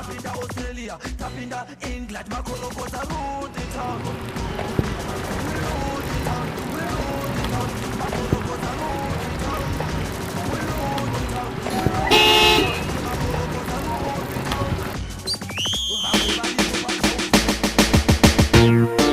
Tapinda Australia, tapinda England, makolokota round the town.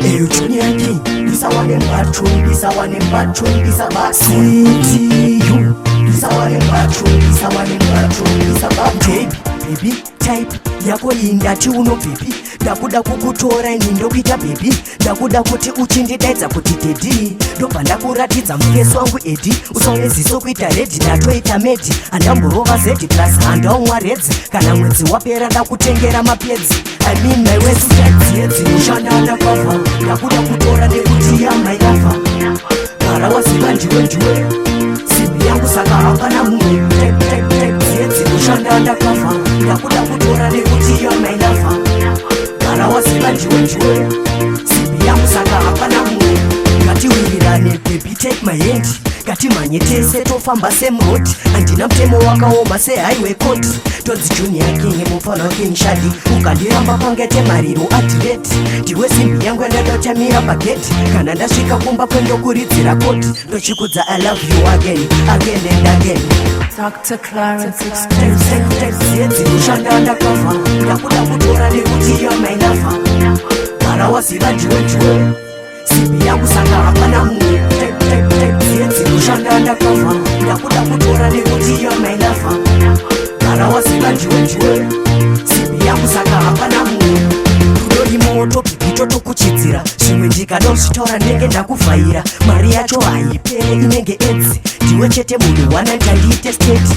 Eyo Junior King Dis, one in patrol, this one in patrol, this a back C.T.U. This one in patrol, this one in patrol, this a back baby, type yako ndati unobvepi ndakuda kukutora ini ndokuita baby ndakuda kuti uchindidaidza kuti dadie Ndobva ndakuratidza mufesi wangu edi Usaone ziso kuita red Ndatoita medi handamborova Z Pluz handaumwa redzi kana mwedzi wapera ndakutengera mapedzi I mean my ways uchadziedzi Squanda-Undercover ndakuda kutora nekuti yamailafa gara waziva ndiwe simbi yangu saka hapana mumwe Squanda-Undercover ndakuda kutora nekuti yamailafa gara waziva ndiwe simbi yangu saka hapana mumwe ngatiwirirane baby take my hand ngatimhanye tese tofamba semrodi handina mutemo wakaoma sehighway code todzi Junior King mufana King Shadi ukandiramba pangete mariro adireti ndiwe simbi yangu yandadotamira pageti kana ndasvika kumba kwendokuridzira koti ndochikudza I love you again and again Dr. Clarence Squanda-Undercover ndakuda kutora nekuti yamailafa gara waziva ndiwe simbi yangu saka hapana mumwe Squanda-Undercover ndakuda kutora nekuti yamailafa gara waziva ndiwe simbi yangu saka hapana mumwe rudori moto pipito tokuchidzira zvimwe ndikadozvitora ndenge ndakuvhaira mari yacho haipere inenge edzi ndiwe chete munhu wananda ndiite state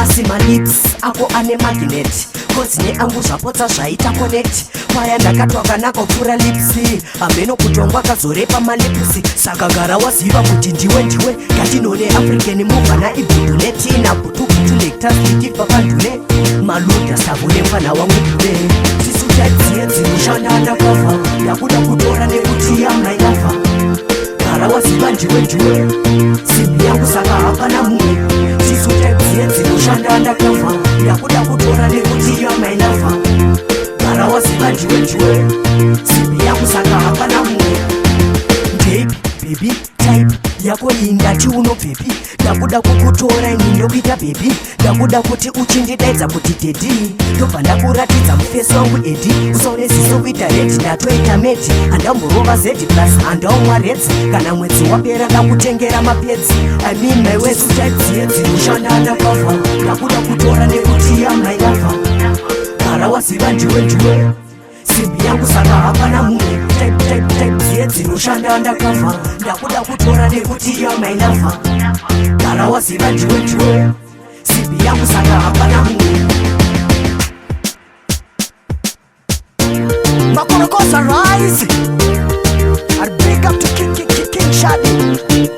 asi malips ako ane magneti kozi neangu zvapotsa zvaita connect paya ndakatwa kanaka kupfuura lipsi hambeno kutongwa kazorepa malipsi saka gara waziva kuti ndiwe ngatinone african muvana ibhudunetina butubutu nektasitipa pandule malunda savune mfana wangu dule sisutadziedzi Squanda-Undercover ndakuda kutora nekuti yamailafa gara waziva ndiwe simbi yangu saka hapana mumwe sisutadziedzi Squanda-Undercover ndakuda kutora nekuti yamailafa gara waziva ndiwe simbi yangu saka hapana mumwe Ndeipi baby type yako ndati unobvepi ndakuda kukutora ini ndokuita baby ndakuda kuti uchindidaidza kuti dadie Ndobva ndakuratidza mufesi wangu edi Usaone ziso kuita red Ndatoita medi handamborova Z Pluz handaumwa redzi kana mwedzi wapera ndakutengera mapedzi I mean my ways uchadziedzi Squanda-Undercover ndakuda kutora nekuti yamailafa gara waziva ndiwe simbi yangu saka hapana mumwe Squanda-Undercover ndakuda kutora nekuti yamailafa gara waziva ndiwe simbi yangu saka hapana mumwe makorokosa rise I big up to King Shadi